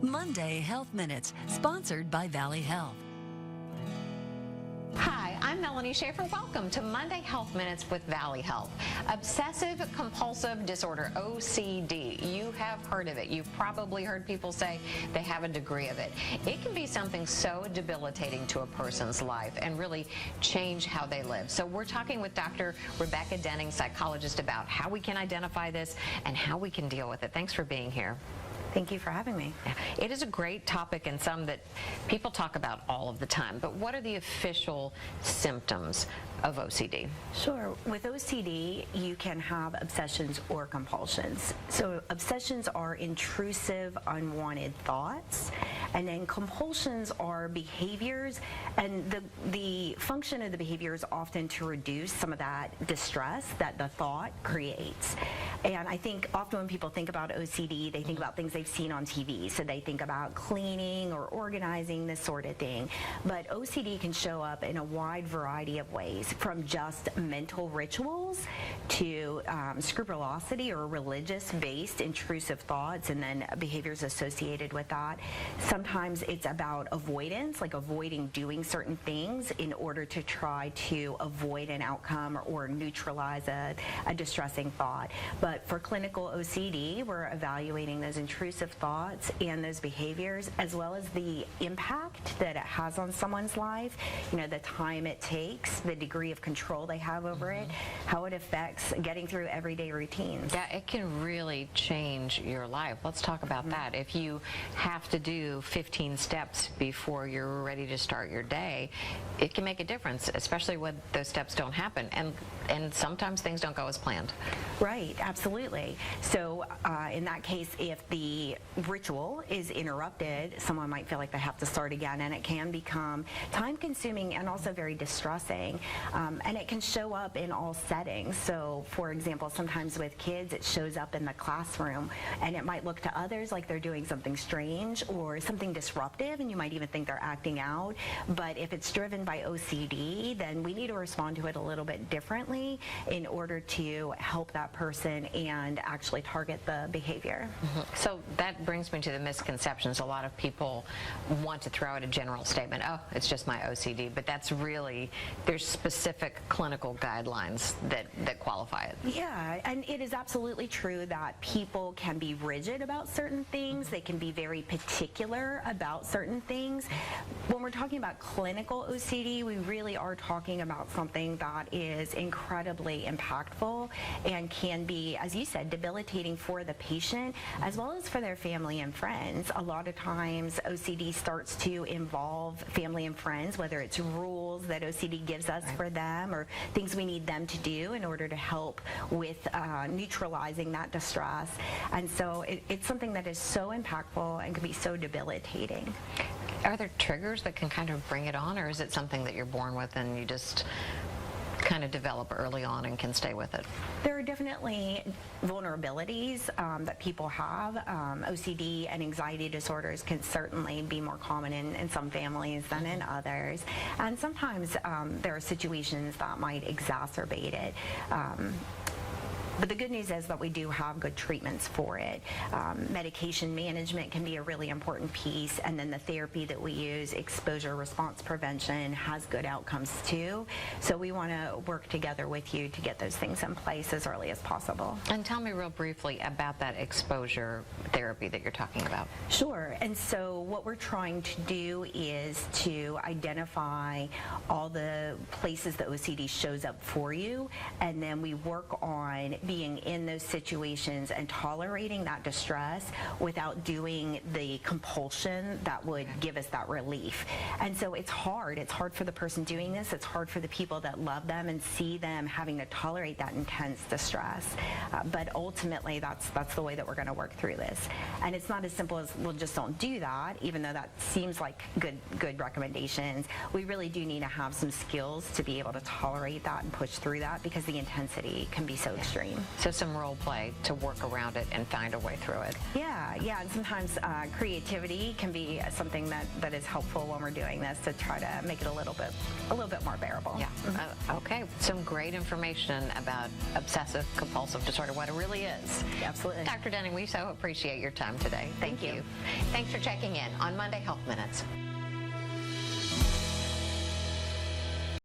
Monday Health Minutes, sponsored by Valley Health. Hi, I'm Melanie Schaefer. Welcome to Monday Health Minutes with Valley Health. Obsessive compulsive disorder, OCD. You have heard of it. You've probably heard people say they have a degree of it. It can be something so debilitating to a person's life and really change how they live. So we're talking with Dr. Rebecca Denning, psychologist, about how we can identify this and how we can deal with it. Thanks for being here. Thank you for having me. It is a great topic and some that people talk about all of the time, but what are the official symptoms of OCD? Sure. With OCD, you can have obsessions or compulsions. So obsessions are intrusive, unwanted thoughts, and then compulsions are behaviors, and the function of the behavior is often to reduce some of that distress that the thought creates. And I think often when people think about OCD, they think about things they've seen on TV. So they think about cleaning or organizing, this sort of thing. But OCD can show up in a wide variety of ways, from just mental rituals to scrupulosity or religious-based intrusive thoughts and then behaviors associated with that. Sometimes it's about avoidance, like avoiding doing certain things in order to try to avoid an outcome or neutralize a distressing thought. But for clinical OCD, we're evaluating those intrusive thoughts and those behaviors, as well as the impact that it has on someone's life, you know, the time it takes, the degree of control they have over it, how it affects getting through everyday routines. Yeah, it can really change your life. Let's talk about that. If you have to do 15 steps before you're ready to start your day, it can make a difference, especially when those steps don't happen. And sometimes things don't go as planned. Right, absolutely. So in that case, if the ritual is interrupted, someone might feel like they have to start again, and it can become time-consuming and also very distressing. And it can show up in all settings. So, for example, sometimes with kids, it shows up in the classroom, and it might look to others like they're doing something strange or something disruptive, and you might even think they're acting out. But if it's driven by OCD, then we need to respond to it a little bit differently in order to help that person and actually target the behavior. So that brings me to the misconceptions. A lot of people want to throw out a general statement, oh, it's just my OCD, but that's really, there's specific clinical guidelines that qualify it. Yeah, and it is absolutely true that people can be rigid about certain things. They can be very particular about certain things. When we're talking about clinical OCD, we really are talking about something that is incredibly impactful and can be, as you said, debilitating for the patient as well as for their family and friends. A lot of times OCD starts to involve family and friends, whether it's rules that OCD gives us for them or things we need them to do in order to help with neutralizing that distress. And so it's something that is so impactful and can be so debilitating. Are there triggers that can kind of bring it on, or is it something that you're born with and you just kind of develop early on and can stay with it? There are definitely vulnerabilities that people have. OCD and anxiety disorders can certainly be more common in some families than in others. And sometimes there are situations that might exacerbate it. But the good news is that we do have good treatments for it. Medication management can be a really important piece, and then the therapy that we use, exposure response prevention, has good outcomes too. So we want to work together with you to get those things in place as early as possible. And tell me real briefly about that exposure therapy that you're talking about. Sure. And so what we're trying to do is to identify all the places that OCD shows up for you, and then we work on being in those situations and tolerating that distress without doing the compulsion that would give us that relief. And so it's hard. It's hard for the person doing this. It's hard for the people that love them and see them having to tolerate that intense distress. But ultimately, that's the way that we're going to work through this. And it's not as simple as, well, just don't do that, even though that seems like good recommendations. We really do need to have some skills to be able to tolerate that and push through that, because the intensity can be so extreme. Absolutely. So some role play to work around it and find a way through it. Yeah, and sometimes creativity can be something that is helpful when we're doing this to try to make it a little bit more bearable. Yeah. Okay. Some great information about obsessive compulsive disorder, what it really is. Absolutely. Dr. Denning, we so appreciate your time today. Thank you. Thanks for checking in on Monday Health Minutes.